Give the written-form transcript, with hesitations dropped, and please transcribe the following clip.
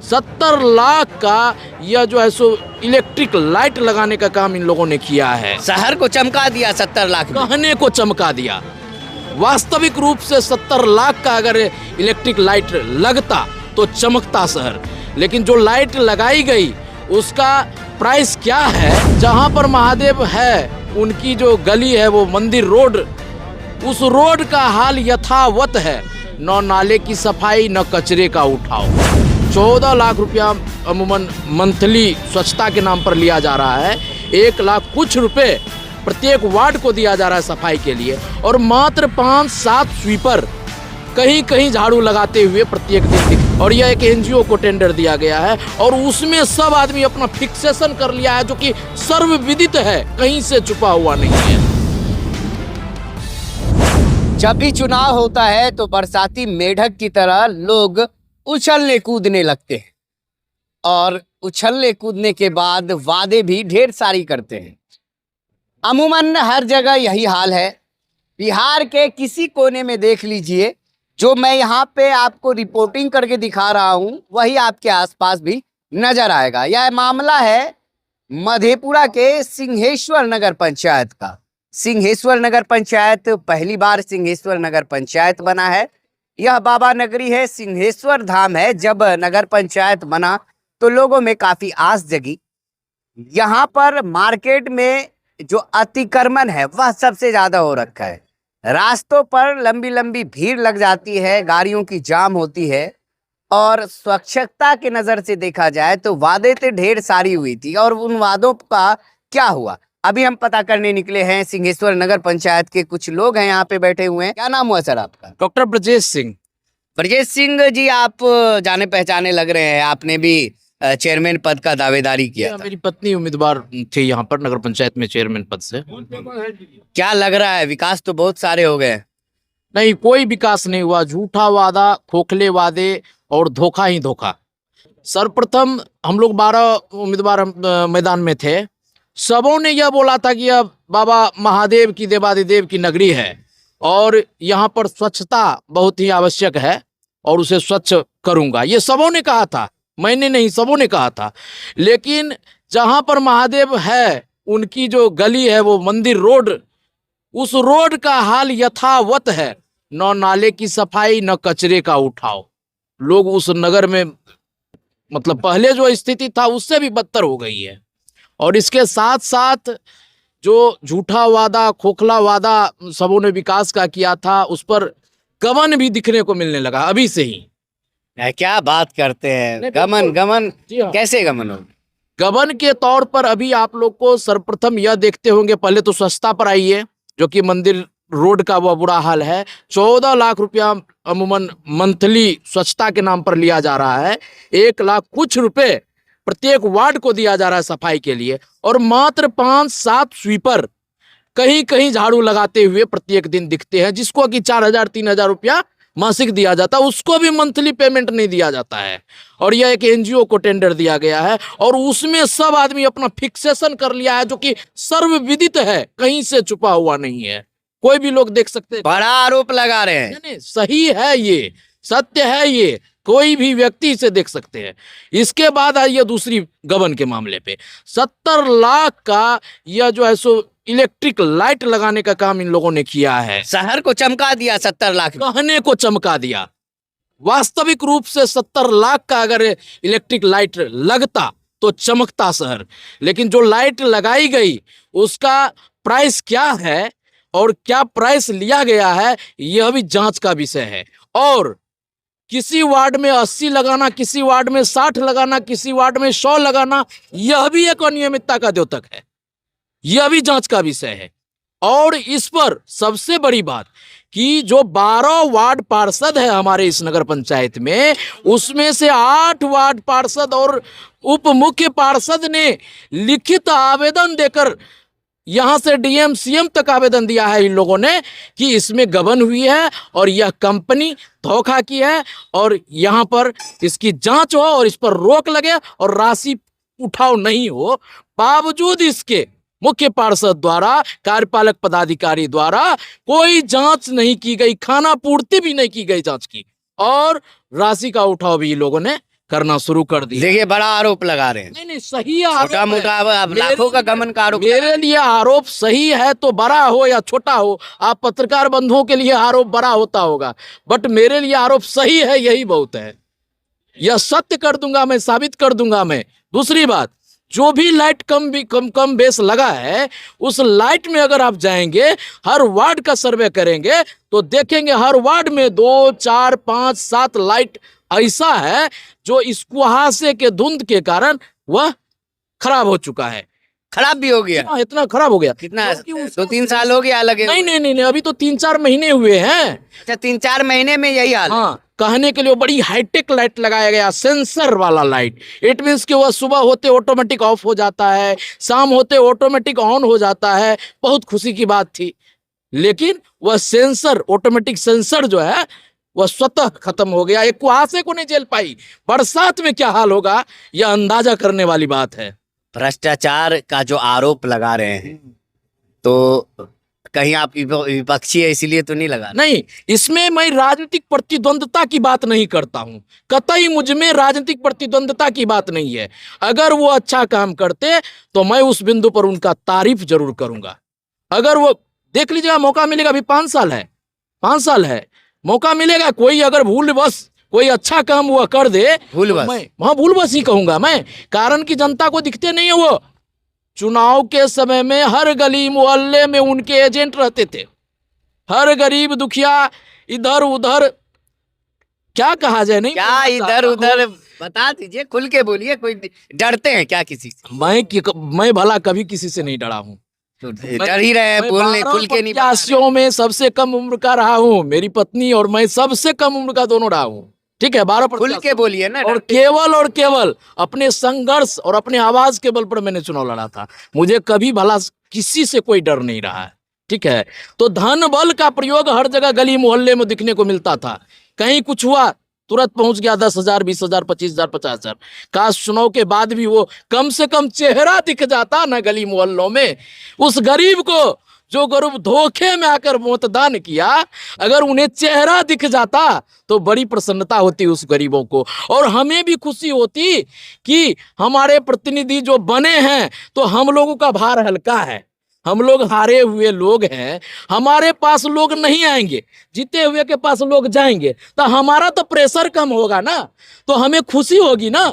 70 लाख का यह जो है सो इलेक्ट्रिक लाइट लगाने का काम इन लोगों ने किया है। शहर को चमका दिया 70 लाख में। कहने को चमका दिया, वास्तविक रूप से 70 लाख का अगर इलेक्ट्रिक लाइट लगता तो चमकता शहर। लेकिन जो लाइट लगाई गई उसका प्राइस क्या है? जहां पर महादेव है उनकी जो गली है वो मंदिर रोड, उस रोड का हाल यथावत है। न नाले की सफाई न कचरे का उठाव। 14 लाख रुपया अमूमन मंथली स्वच्छता के नाम पर लिया जा रहा है। 1 लाख कुछ रुपए प्रत्येक वार्ड को दिया जा रहा है सफाई के लिए, और मात्र 5-7 स्वीपर कहीं कहीं झाड़ू लगाते हुए प्रत्येक दिन। और यह एक एनजीओ को टेंडर दिया गया है और उसमें सब आदमी अपना फिक्सेशन कर लिया है, जो कि सर्वविदित है, कहीं से छुपा हुआ नहीं है। जब भी चुनाव होता है तो बरसाती मेढक की तरह लोग उछलने कूदने लगते हैं, और उछलने कूदने के बाद वादे भी ढेर सारी करते हैं। अमूमन हर जगह यही हाल है। बिहार के किसी कोने में देख लीजिए, जो मैं यहाँ पे आपको रिपोर्टिंग करके दिखा रहा हूँ वही आपके आसपास भी नजर आएगा। यह मामला है मधेपुरा के सिंहेश्वर नगर पंचायत का। सिंहेश्वर नगर पंचायत पहली बार सिंहेश्वर नगर पंचायत बना है। यह बाबा नगरी है, सिंहेश्वर धाम है। जब नगर पंचायत बना तो लोगों में काफी आस जगी। यहाँ पर मार्केट में जो अतिक्रमण है वह सबसे ज्यादा हो रखा है। रास्तों पर लंबी लंबी भीड़ लग जाती है, गाड़ियों की जाम होती है। और स्वच्छता के नजर से देखा जाए तो वादे तो ढेर सारी हुई थी, और उन वादों का क्या हुआ अभी हम पता करने निकले हैं। सिंहेश्वर नगर पंचायत के कुछ लोग हैं यहाँ पे बैठे हुए हैं। क्या नाम हुआ सर आपका? डॉक्टर ब्रजेश सिंह। ब्रजेश सिंह जी, आप जाने पहचाने लग रहे हैं। आपने भी चेयरमैन पद का दावेदारी किया था। मेरी पत्नी उम्मीदवार थी यहाँ पर नगर पंचायत में चेयरमैन पद से। क्या लग रहा है, विकास तो बहुत सारे हो गए? नहीं, कोई विकास नहीं हुआ। झूठा वादा, खोखले वादे और धोखा ही धोखा। सर्वप्रथम हम लोग 12 उम्मीदवार मैदान में थे। सबों ने यह बोला था कि यह बाबा महादेव की, देवादिदेव की नगरी है और यहाँ पर स्वच्छता बहुत ही आवश्यक है और उसे स्वच्छ करूंगा, ये सबों ने कहा था। मैंने नहीं, सबों ने कहा था। लेकिन जहां पर महादेव है उनकी जो गली है वो मंदिर रोड, उस रोड का हाल यथावत है। न नाले की सफाई न कचरे का उठाव। लोग उस नगर में, मतलब पहले जो स्थिति था उससे भी बदतर हो गई है। और इसके साथ साथ जो झूठा वादा, खोखला वादा सबों ने विकास का किया था, उस पर गमन भी दिखने को मिलने लगा अभी से ही। क्या बात करते हैं? गमन गमन कैसे गमन हो? गबन के तौर पर अभी आप लोग को सर्वप्रथम यह देखते होंगे, पहले तो स्वच्छता पर आइए, जो कि मंदिर रोड का वह बुरा हाल है। 14 लाख रुपया अमूमन मंथली स्वच्छता के नाम पर लिया जा रहा है। 1 लाख कुछ रुपए प्रत्येक वार्ड को दिया जा रहा है सफाई के लिए, और मात्र 5-7 स्वीपर कहीं कहीं झाड़ू लगाते हुए प्रत्येक दिन दिखते हैं, जिसको कि 4,000-3,000 रुपया मासिक दिया जाता है, उसको भी मंथली पेमेंट नहीं दिया जाता है। और यह एक एनजीओ को टेंडर दिया गया है और उसमें सब आदमी अपना फिक्सेशन कर लिया है, जो कि सर्वविदित है, कहीं से छुपा हुआ नहीं है। कोई भी लोग देख सकते हैं। बड़ा आरोप लगा रहे हैं। नहीं, सही है, ये सत्य है, ये कोई भी व्यक्ति इसे देख सकते हैं। इसके बाद आइए दूसरी गबन के मामले पे। 70 लाख का यह जो है सो इलेक्ट्रिक लाइट लगाने का काम इन लोगों ने किया है। शहर को चमका दिया 70 लाख में। कहने को चमका दिया, वास्तविक रूप से 70 लाख का अगर इलेक्ट्रिक लाइट लगता तो चमकता शहर। लेकिन जो लाइट लगाई गई उसका प्राइस क्या है और क्या प्राइस लिया गया है, यह भी जांच का विषय है। और किसी वार्ड में 80 लगाना, किसी वार्ड में 60 लगाना, किसी वार्ड में 100 लगाना, यह भी एक अनियमितता का द्योतक है, यह भी जांच का विषय है। और इस पर सबसे बड़ी बात कि जो 12 वार्ड पार्षद है हमारे इस नगर पंचायत में, उसमें से 8 वार्ड पार्षद और उप मुख्य पार्षद ने लिखित आवेदन देकर यहां से डीएम सीएम तक आवेदन दिया है इन लोगों ने कि इसमें गबन हुई है और यह कंपनी धोखा की है, और यहां पर इसकी जांच हो और इस पर रोक लगे और राशि उठाव नहीं हो। बावजूद इसके मुख्य पार्षद द्वारा, कार्यपालक पदाधिकारी द्वारा कोई जांच नहीं की गई, खाना पूर्ति भी नहीं की गई जांच की, और राशि का उठाव भी लोगों ने करना शुरू कर दिया। देखिए बड़ा आरोप लगा रहे हैं, नहीं नहीं, सही आरोप छोटा है। मोटा अब लाखों का गमन का आरोप। मेरे लिए आरोप सही है, तो बड़ा हो या छोटा हो, आप पत्रकार बंधुओं के लिए आरोप बड़ा होता होगा, बट मेरे लिए आरोप सही है, यही बहुत है। यह सत्य कर दूंगा मैं, साबित कर दूंगा मैं। दूसरी बात, जो भी लाइट कम बेस लगा है, उस लाइट में अगर आप जाएंगे, हर वार्ड का सर्वे करेंगे, तो देखेंगे हर वार्ड में 2, 4, 5, 7 लाइट ऐसा है जो इस कुहासे के धुंध के कारण वह खराब हो चुका है। खराब भी हो गया, इतना खराब हो गया। कितना क्योंकि उसका 2-3 साल हो गया लगे? नहीं नहीं नहीं नहीं, अभी तो 3-4 महीने हुए हैं। अच्छा, 3-4 महीने में यही हाल है? हाँ, कहने के लिए वो बड़ी हाईटेक लाइट लगाया गया, सेंसर वाला लाइट। इट मीन्स कि वह सुबह होते ऑटोमेटिक ऑफ हो जाता है, शाम होते ऑटोमेटिक ऑन हो जाता है। बहुत खुशी की बात थी, लेकिन वह सेंसर, ऑटोमेटिक सेंसर जो है, वह स्वतः खत्म हो गया। एक कुहासे को नहीं झेल पाई। बरसात में क्या हाल होगा, यह अंदाजा करने वाली बात है। भ्रष्टाचार का जो आरोप लगा रहे हैं, तो कहीं आप विपक्षी है इसीलिए तो नहीं लगा? नहीं, इसमें मैं राजनीतिक प्रतिद्वंदता की बात नहीं करता हूं। कतई मुझ में राजनीतिक प्रतिद्वंदता की बात नहीं है। अगर वो अच्छा काम करते तो मैं उस बिंदु पर उनका तारीफ जरूर करूंगा। अगर वो, देख लीजिएगा, मौका मिलेगा। अभी 5 साल है, 5 साल है, मौका मिलेगा। कोई अगर भूल बस कोई अच्छा काम हुआ कर दे, भूल तो बस? मैं वहां भूल बस ही कहूंगा मैं, कारण कि जनता को दिखते नहीं है वो। चुनाव के समय में हर गली मोहल्ले में उनके एजेंट रहते थे। हर गरीब दुखिया इधर उधर, क्या कहा जाए, नहीं क्या इधर उधर बता दीजिए, खुल के बोलिए। कोई डरते हैं क्या किसी से? मैं भला कभी किसी से नहीं डरा हूं। तो डर ही रहे हैं, बोलने खुल के नहीं बता रहे। 85 में सबसे कम उम्र का रहा हूं। मेरी पत्नी और मैं सबसे कम उम्र का दोनों रहा हूं। ठीक है, 12 खुल के बोलिए ना। और केवल अपने संघर्ष और अपने आवाज के बल पर मैंने चुनाव लड़ा था। मुझे कभी भला किसी से कोई डर नहीं रहा है। ठीक है, तो धन बल का प्रयोग हर जगह गली मोहल्ले में दिखने को मिलता था। कहीं कुछ हुआ, तुरंत पहुंच गया 10,000, 20,000, 25,000, 50,000। काश चुनाव के बाद भी वो कम से कम चेहरा दिख जाता ना गली मोहल्लों में। उस गरीब को, जो गरीब धोखे में आकर मतदान किया, अगर उन्हें चेहरा दिख जाता तो बड़ी प्रसन्नता होती उस गरीबों को। और हमें भी खुशी होती कि हमारे प्रतिनिधि जो बने हैं, तो हम लोगों का भार हल्का है। हम लोग हारे हुए लोग हैं, हमारे पास लोग नहीं आएंगे, जीते हुए के पास लोग जाएंगे, तो हमारा तो प्रेशर कम होगा ना, तो हमें खुशी होगी ना।